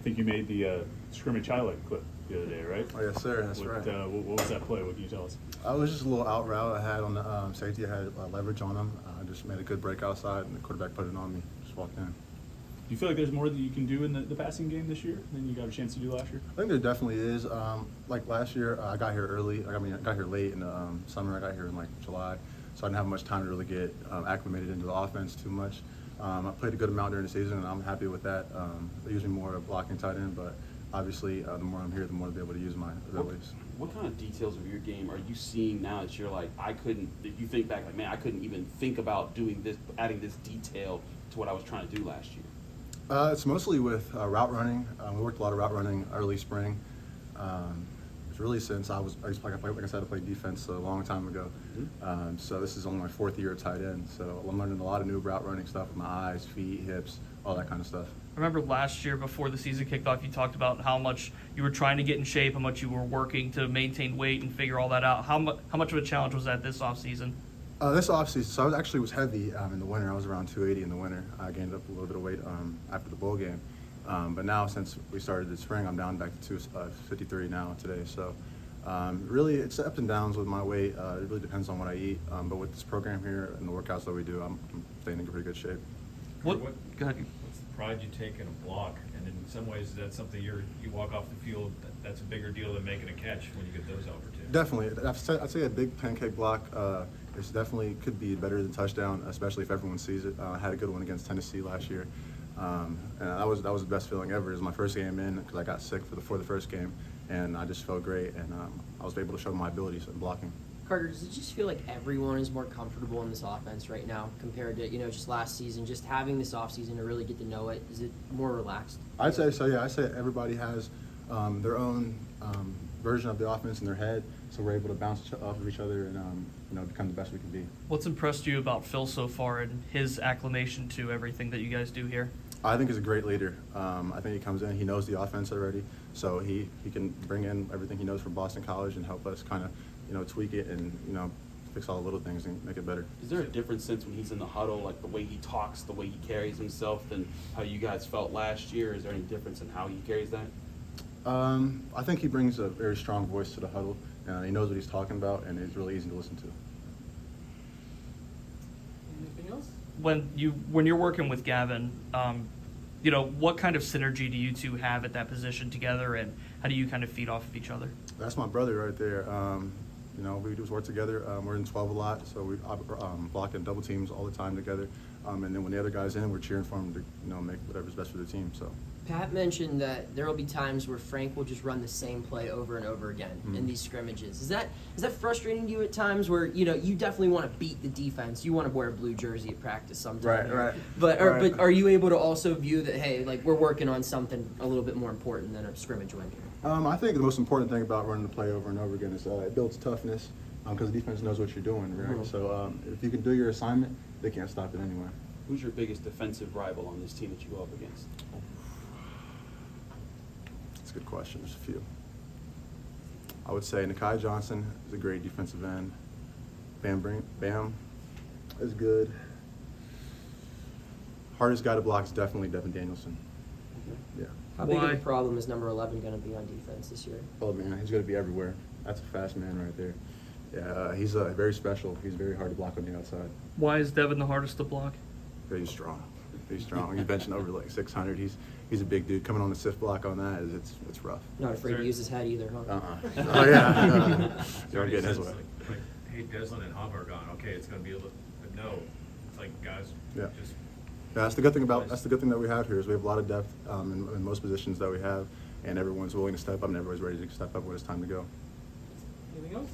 think you made the scrimmage highlight clip the other day, right? Oh, yes, sir. That's right. What was that play? What can you tell us? I was just a little out route I had on the safety. I had leverage on him. I just made a good break outside, and the quarterback put it on me. Just walked in. Do you feel like there's more that you can do in the passing game this year than you got a chance to do last year? I think there definitely is. Like last year, I got here early. I got here late in the summer. I got here in like July, so I didn't have much time to really get acclimated into the offense too much. I played a good amount during the season, and I'm happy with that. They use me more of blocking tight end, but obviously, the more I'm here, the more I'll be able to use my abilities. What kind of details of your game are you seeing now that you're like, if you think back, like, man, I couldn't even think about doing this, adding this detail to what I was trying to do last year? It's mostly with route running. We worked a lot of route running early spring. It's really since I said, I played defense a long time ago. Mm-hmm. So this is only my 4th year at tight end. So I'm learning a lot of new route running stuff with my eyes, feet, hips, all that kind of stuff. I remember last year before the season kicked off, you talked about how much you were trying to get in shape, how much you were working to maintain weight and figure all that out. How much of a challenge was that this offseason? This offseason, so I was heavy in the winter. I was around 280 in the winter. I gained up a little bit of weight after the bowl game. But now since we started this spring, I'm down back to 253 now today. So really it's ups and downs with my weight. It really depends on what I eat. But with this program here and the workouts that we do, I'm staying in pretty good shape. Go ahead. What's the pride you take in a block? And in some ways, that's something you walk off the field, that's a bigger deal than making a catch when you get those opportunities. Definitely. I'd say a big pancake block is definitely could be better than touchdown, especially if everyone sees it. I had a good one against Tennessee last year. And that was the best feeling ever. It was my first game in because I got sick for the first game, and I just felt great, and I was able to show my abilities in blocking. Karter, does it just feel like everyone is more comfortable in this offense right now compared to, just last season? Just having this offseason to really get to know it, is it more relaxed? I'd say so, yeah. I'd say everybody has their own version of the offense in their head, so we're able to bounce off of each other and become the best we can be. What's impressed you about Phil so far and his acclimation to everything that you guys do here? I think he's a great leader. I think he comes in, he knows the offense already, so he can bring in everything he knows from Boston College and help us kind of tweak it and fix all the little things and make it better. Is there a different sense when he's in the huddle, like the way he talks, the way he carries himself, than how you guys felt last year? Is there any difference in how he carries that? I think he brings a very strong voice to the huddle. He knows what he's talking about, and it's really easy to listen to. Anything else? When you're working with Gavin, what kind of synergy do you two have at that position together, and how do you kind of feed off of each other? That's my brother right there. We just work together. We're in 12 a lot, so we block and double teams all the time together. And then when the other guy's in, we're cheering for him to make whatever's best for the team. So. Pat mentioned that there will be times where Frank will just run the same play over and over again in these scrimmages. Is that frustrating to you at times where you definitely want to beat the defense? You want to wear a blue jersey at practice sometimes. Right. But are you able to also view that, hey, like we're working on something a little bit more important than a scrimmage win here? I think the most important thing about running the play over and over again is it builds toughness because the defense knows what you're doing, right? Mm-hmm. So if you can do your assignment, they can't stop it anyway. Who's your biggest defensive rival on this team that you go up against? That's a good question. There's a few. I would say Nakai Johnson is a great defensive end. Bam is good. Hardest guy to block is definitely Devin Danielson. Yeah. How big of a problem is number 11 going to be on defense this year? Oh, man, he's going to be everywhere. That's a fast man right there. Yeah, he's very special. He's very hard to block on the outside. Why is Devin the hardest to block? He's strong. He's benching over like 600. He's a big dude. Coming on the stiff block on that it's rough. Not afraid to use his head either, huh? Oh yeah. You're getting his way. Like, hey, Deslin and Hub are gone. Okay, it's going to be a little, but no, it's like guys. Yeah. Just. Yeah, that's the good thing that we have here is we have a lot of depth in most positions that we have, and everyone's willing to step up and everyone's ready to step up when it's time to go. Anything else?